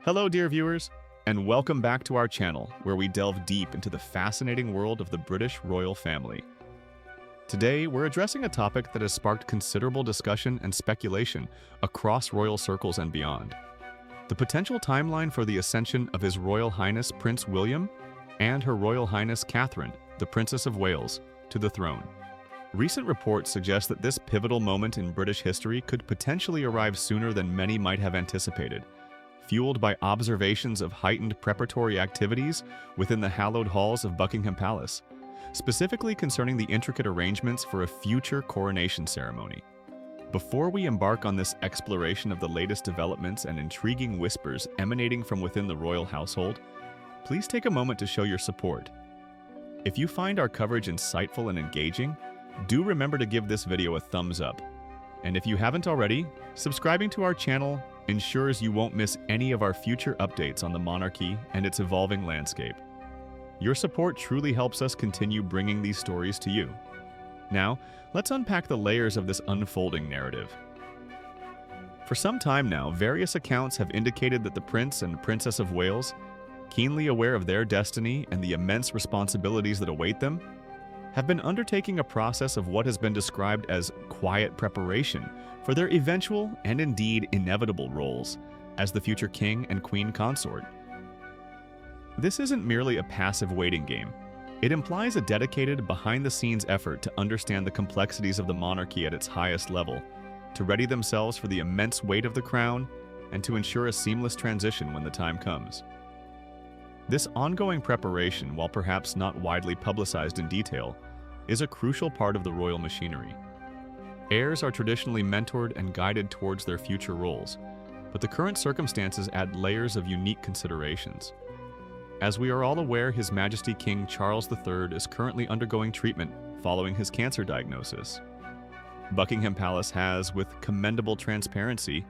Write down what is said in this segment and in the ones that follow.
Hello, dear viewers, and welcome back to our channel, where we delve deep into the fascinating world of the British royal family. Today, we're addressing a topic that has sparked considerable discussion and speculation across royal circles and beyond: the potential timeline for the ascension of His Royal Highness Prince William and Her Royal Highness Catherine, the Princess of Wales, to the throne. Recent reports suggest that this pivotal moment in British history could potentially arrive sooner than many might have anticipated, fueled by observations of heightened preparatory activities within the hallowed halls of Buckingham Palace, specifically concerning the intricate arrangements for a future coronation ceremony. Before we embark on this exploration of the latest developments and intriguing whispers emanating from within the royal household, please take a moment to show your support. If you find our coverage insightful and engaging, do remember to give this video a thumbs up. And if you haven't already, subscribing to our channel ensures you won't miss any of our future updates on the monarchy and its evolving landscape. Your support truly helps us continue bringing these stories to you. Now, let's unpack the layers of this unfolding narrative. For some time now, various accounts have indicated that the Prince and Princess of Wales, keenly aware of their destiny and the immense responsibilities that await them, have been undertaking a process of what has been described as quiet preparation for their eventual and indeed inevitable roles as the future king and queen consort. This isn't merely a passive waiting game. It implies a dedicated, behind-the-scenes effort to understand the complexities of the monarchy at its highest level, to ready themselves for the immense weight of the crown, and to ensure a seamless transition when the time comes. This ongoing preparation, while perhaps not widely publicized in detail, is a crucial part of the royal machinery. Heirs are traditionally mentored and guided towards their future roles, but the current circumstances add layers of unique considerations. As we are all aware, His Majesty King Charles III is currently undergoing treatment following his cancer diagnosis. Buckingham Palace has, with commendable transparency,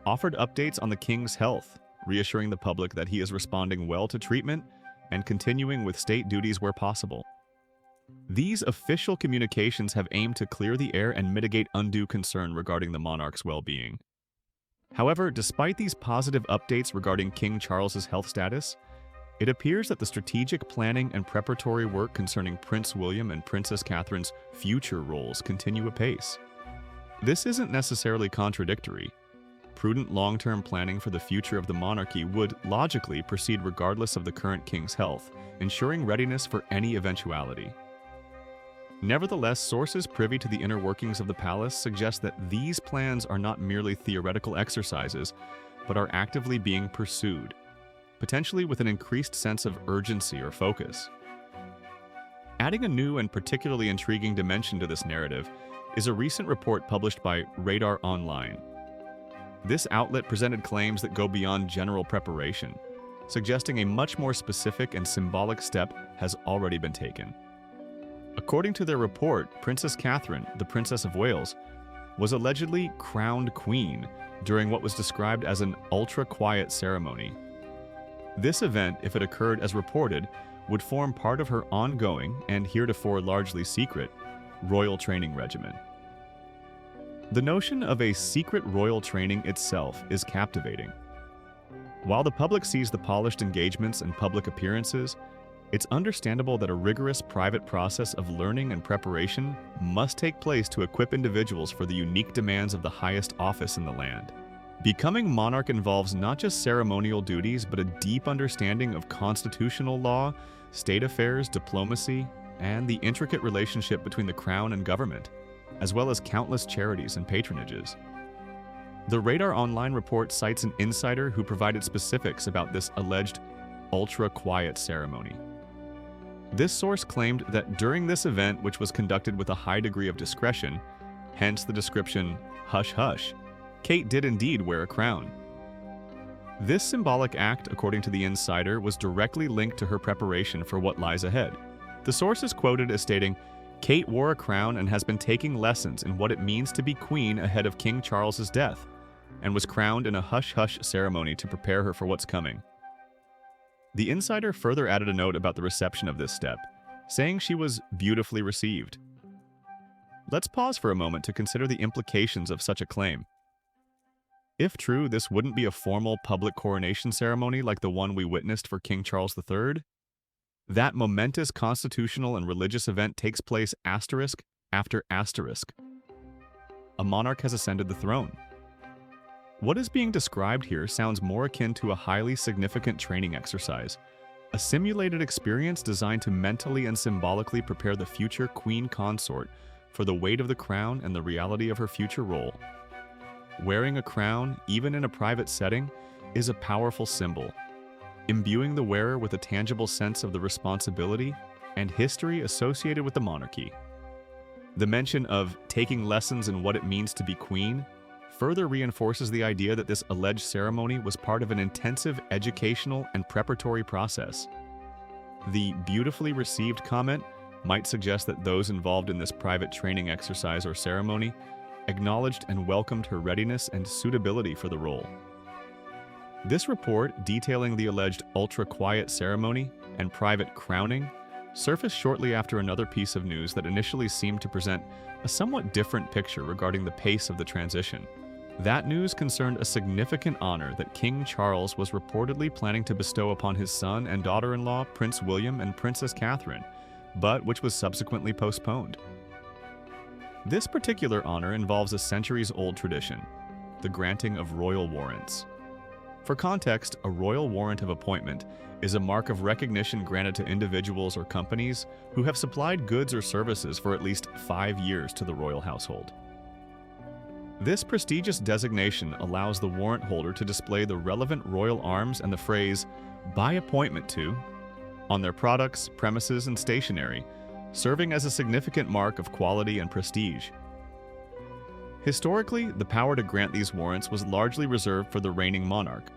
offered updates on the King's health, reassuring the public that he is responding well to treatment and continuing with state duties where possible. These official communications have aimed to clear the air and mitigate undue concern regarding the monarch's well-being. However, despite these positive updates regarding King Charles's health status, it appears that the strategic planning and preparatory work concerning Prince William and Princess Catherine's future roles continue apace. This isn't necessarily contradictory. Prudent long-term planning for the future of the monarchy would logically proceed regardless of the current king's health, ensuring readiness for any eventuality. Nevertheless, sources privy to the inner workings of the palace suggest that these plans are not merely theoretical exercises, but are actively being pursued, potentially with an increased sense of urgency or focus. Adding a new and particularly intriguing dimension to this narrative is a recent report published by Radar Online. This outlet presented claims that go beyond general preparation, suggesting a much more specific and symbolic step has already been taken. According to their report, Princess Catherine, the Princess of Wales, was allegedly crowned queen during what was described as an ultra-quiet ceremony. This event, if it occurred as reported, would form part of her ongoing, and heretofore largely secret, royal training regimen. The notion of a secret royal training itself is captivating. While the public sees the polished engagements and public appearances, it's understandable that a rigorous private process of learning and preparation must take place to equip individuals for the unique demands of the highest office in the land. Becoming monarch involves not just ceremonial duties, but a deep understanding of constitutional law, state affairs, diplomacy, and the intricate relationship between the crown and government, as well as countless charities and patronages. The Radar Online report cites an insider who provided specifics about this alleged ultra-quiet ceremony. This source claimed that during this event, which was conducted with a high degree of discretion, hence the description, hush-hush, Kate did indeed wear a crown. This symbolic act, according to the insider, was directly linked to her preparation for what lies ahead. The source is quoted as stating, "Kate wore a crown and has been taking lessons in what it means to be queen ahead of King Charles's death, and was crowned in a hush-hush ceremony to prepare her for what's coming." The insider further added a note about the reception of this step, saying she was beautifully received. Let's pause for a moment to consider the implications of such a claim. If true, this wouldn't be a formal public coronation ceremony like the one we witnessed for King Charles III. That momentous constitutional and religious event takes place asterisk after asterisk. A monarch has ascended the throne. What is being described here sounds more akin to a highly significant training exercise, a simulated experience designed to mentally and symbolically prepare the future queen consort for the weight of the crown and the reality of her future role. Wearing a crown, even in a private setting, is a powerful symbol, imbuing the wearer with a tangible sense of the responsibility and history associated with the monarchy. The mention of taking lessons in what it means to be queen further reinforces the idea that this alleged ceremony was part of an intensive educational and preparatory process. The beautifully received comment might suggest that those involved in this private training exercise or ceremony acknowledged and welcomed her readiness and suitability for the role. This report, detailing the alleged ultra-quiet ceremony and private crowning, surfaced shortly after another piece of news that initially seemed to present a somewhat different picture regarding the pace of the transition. That news concerned a significant honor that King Charles was reportedly planning to bestow upon his son and daughter-in-law, Prince William and Princess Catherine, but which was subsequently postponed. This particular honor involves a centuries-old tradition, the granting of royal warrants. For context, a royal warrant of appointment is a mark of recognition granted to individuals or companies who have supplied goods or services for at least 5 years to the royal household. This prestigious designation allows the warrant holder to display the relevant royal arms and the phrase, "by appointment to," on their products, premises, and stationery, serving as a significant mark of quality and prestige. Historically, the power to grant these warrants was largely reserved for the reigning monarch,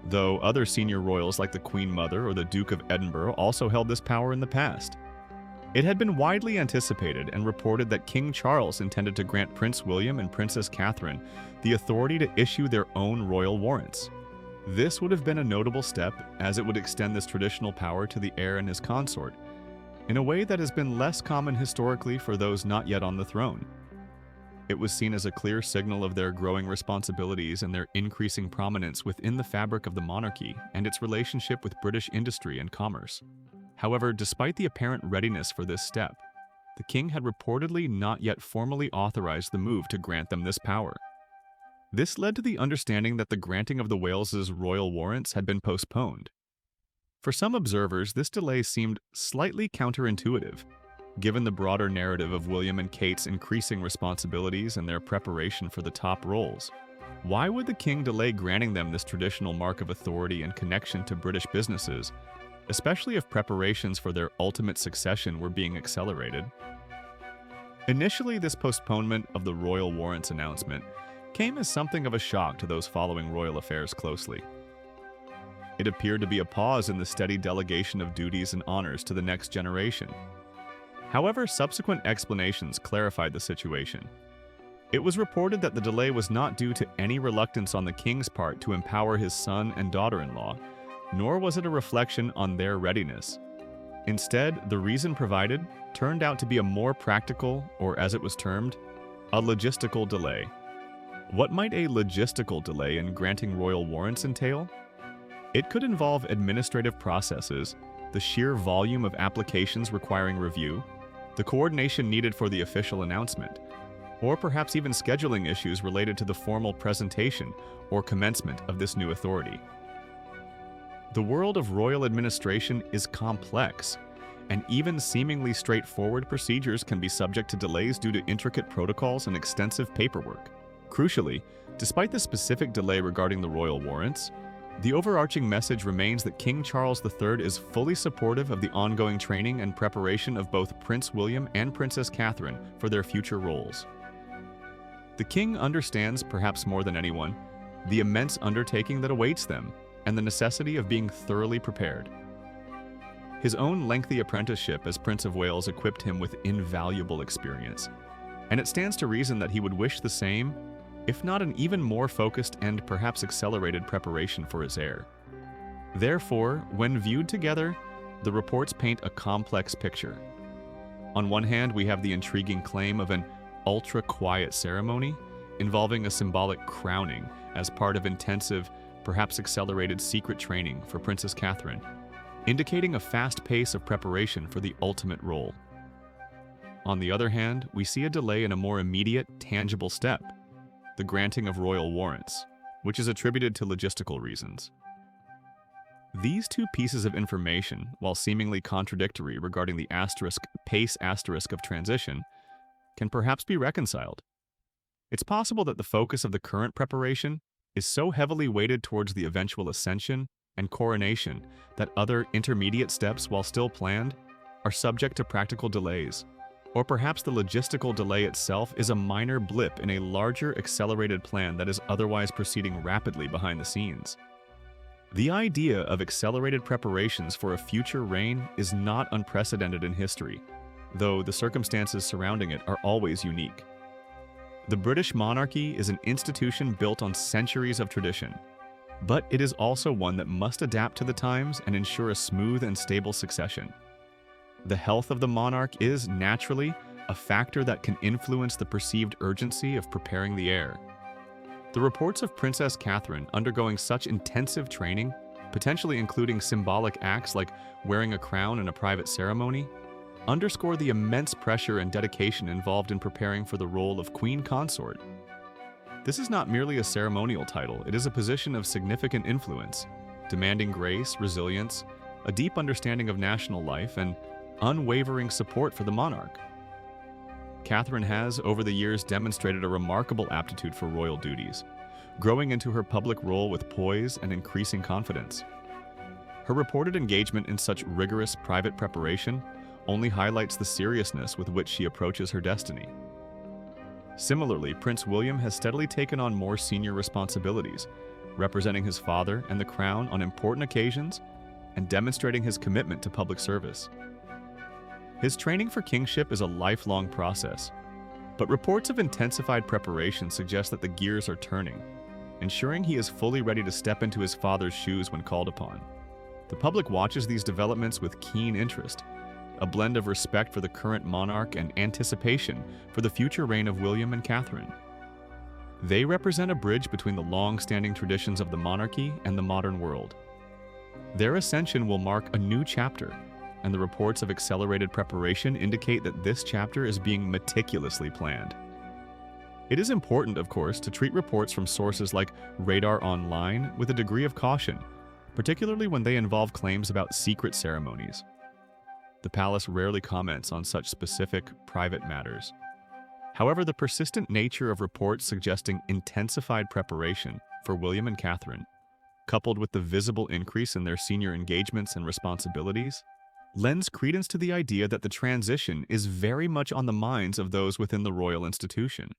though other senior royals like the Queen Mother or the Duke of Edinburgh also held this power in the past. It had been widely anticipated and reported that King Charles intended to grant Prince William and Princess Catherine the authority to issue their own royal warrants. This would have been a notable step, as it would extend this traditional power to the heir and his consort, in a way that has been less common historically for those not yet on the throne. It was seen as a clear signal of their growing responsibilities and their increasing prominence within the fabric of the monarchy and its relationship with British industry and commerce. However, despite the apparent readiness for this step, the king had reportedly not yet formally authorized the move to grant them this power. This led to the understanding that the granting of the Wales's royal warrants had been postponed. For some observers, this delay seemed slightly counterintuitive, given the broader narrative of William and Kate's increasing responsibilities and their preparation for the top roles. Why would the king delay granting them this traditional mark of authority and connection to British businesses, especially if preparations for their ultimate succession were being accelerated? Initially, this postponement of the royal warrants announcement came as something of a shock to those following royal affairs closely. It appeared to be a pause in the steady delegation of duties and honors to the next generation. However, subsequent explanations clarified the situation. It was reported that the delay was not due to any reluctance on the king's part to empower his son and daughter-in-law, nor was it a reflection on their readiness. Instead, the reason provided turned out to be a more practical, or as it was termed, a logistical delay. What might a logistical delay in granting royal warrants entail? It could involve administrative processes, the sheer volume of applications requiring review, the coordination needed for the official announcement, or perhaps even scheduling issues related to the formal presentation or commencement of this new authority. The world of royal administration is complex, and even seemingly straightforward procedures can be subject to delays due to intricate protocols and extensive paperwork. Crucially, despite the specific delay regarding the royal warrants, the overarching message remains that King Charles III is fully supportive of the ongoing training and preparation of both Prince William and Princess Catherine for their future roles. The king understands, perhaps more than anyone, the immense undertaking that awaits them and the necessity of being thoroughly prepared. His own lengthy apprenticeship as Prince of Wales equipped him with invaluable experience, and it stands to reason that he would wish the same, if not an even more focused and perhaps accelerated preparation for his heir. Therefore, when viewed together, the reports paint a complex picture. On one hand, we have the intriguing claim of an ultra-quiet ceremony, involving a symbolic crowning as part of intensive, perhaps accelerated secret training for Princess Catherine, indicating a fast pace of preparation for the ultimate role. On the other hand, we see a delay in a more immediate, tangible step, the granting of royal warrants, which is attributed to logistical reasons. These two pieces of information, while seemingly contradictory regarding the pace of transition, can perhaps be reconciled. It's possible that the focus of the current preparation is so heavily weighted towards the eventual ascension and coronation that other intermediate steps, while still planned, are subject to practical delays. Or perhaps the logistical delay itself is a minor blip in a larger accelerated plan that is otherwise proceeding rapidly behind the scenes. The idea of accelerated preparations for a future reign is not unprecedented in history, though the circumstances surrounding it are always unique. The British monarchy is an institution built on centuries of tradition, but it is also one that must adapt to the times and ensure a smooth and stable succession. The health of the monarch is, naturally, a factor that can influence the perceived urgency of preparing the heir. The reports of Princess Catherine undergoing such intensive training, potentially including symbolic acts like wearing a crown in a private ceremony, underscore the immense pressure and dedication involved in preparing for the role of Queen Consort. This is not merely a ceremonial title, it is a position of significant influence, demanding grace, resilience, a deep understanding of national life, and unwavering support for the monarch. Catherine has, over the years, demonstrated a remarkable aptitude for royal duties, growing into her public role with poise and increasing confidence. Her reported engagement in such rigorous private preparation only highlights the seriousness with which she approaches her destiny. Similarly, Prince William has steadily taken on more senior responsibilities, representing his father and the crown on important occasions and demonstrating his commitment to public service. His training for kingship is a lifelong process, but reports of intensified preparation suggest that the gears are turning, ensuring he is fully ready to step into his father's shoes when called upon. The public watches these developments with keen interest, a blend of respect for the current monarch and anticipation for the future reign of William and Catherine. They represent a bridge between the long-standing traditions of the monarchy and the modern world. Their ascension will mark a new chapter, and the reports of accelerated preparation indicate that this chapter is being meticulously planned. It is important, of course, to treat reports from sources like Radar Online with a degree of caution, particularly when they involve claims about secret ceremonies. The palace rarely comments on such specific, private matters. However, the persistent nature of reports suggesting intensified preparation for William and Catherine, coupled with the visible increase in their senior engagements and responsibilities, lends credence to the idea that the transition is very much on the minds of those within the royal institution.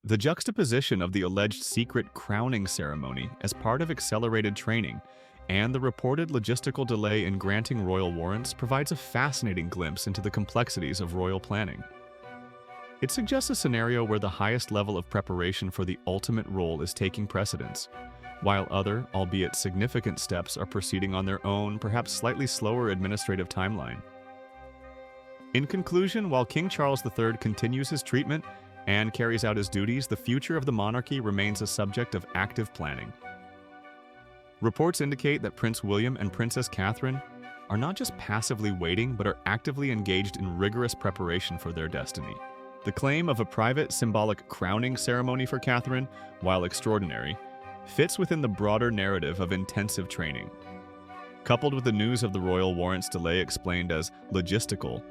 The juxtaposition of the alleged secret crowning ceremony as part of accelerated training and the reported logistical delay in granting royal warrants provides a fascinating glimpse into the complexities of royal planning. It suggests a scenario where the highest level of preparation for the ultimate role is taking precedence, while other, albeit significant steps are proceeding on their own, perhaps slightly slower administrative timeline. In conclusion, while King Charles III continues his treatment and carries out his duties, the future of the monarchy remains a subject of active planning. Reports indicate that Prince William and Princess Catherine are not just passively waiting, but are actively engaged in rigorous preparation for their destiny. The claim of a private, symbolic crowning ceremony for Catherine, while extraordinary, fits within the broader narrative of intensive training. Coupled with the news of the royal warrants delay explained as logistical,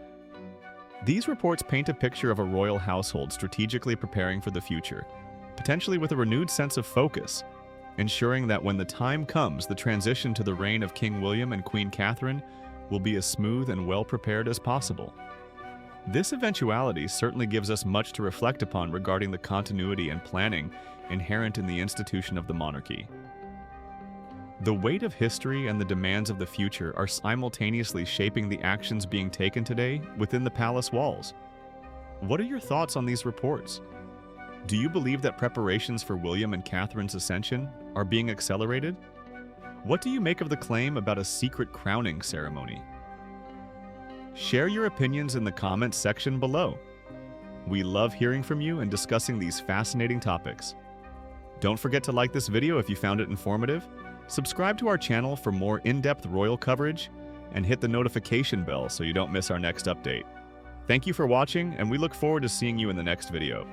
these reports paint a picture of a royal household strategically preparing for the future, potentially with a renewed sense of focus, ensuring that when the time comes, the transition to the reign of King William and Queen Catherine will be as smooth and well-prepared as possible. This eventuality certainly gives us much to reflect upon regarding the continuity and planning inherent in the institution of the monarchy. The weight of history and the demands of the future are simultaneously shaping the actions being taken today within the palace walls. What are your thoughts on these reports? Do you believe that preparations for William and Catherine's ascension are being accelerated? What do you make of the claim about a secret crowning ceremony? Share your opinions in the comments section below. We love hearing from you and discussing these fascinating topics. Don't forget to like this video if you found it informative, subscribe to our channel for more in-depth royal coverage, and hit the notification bell so you don't miss our next update. Thank you for watching, and we look forward to seeing you in the next video.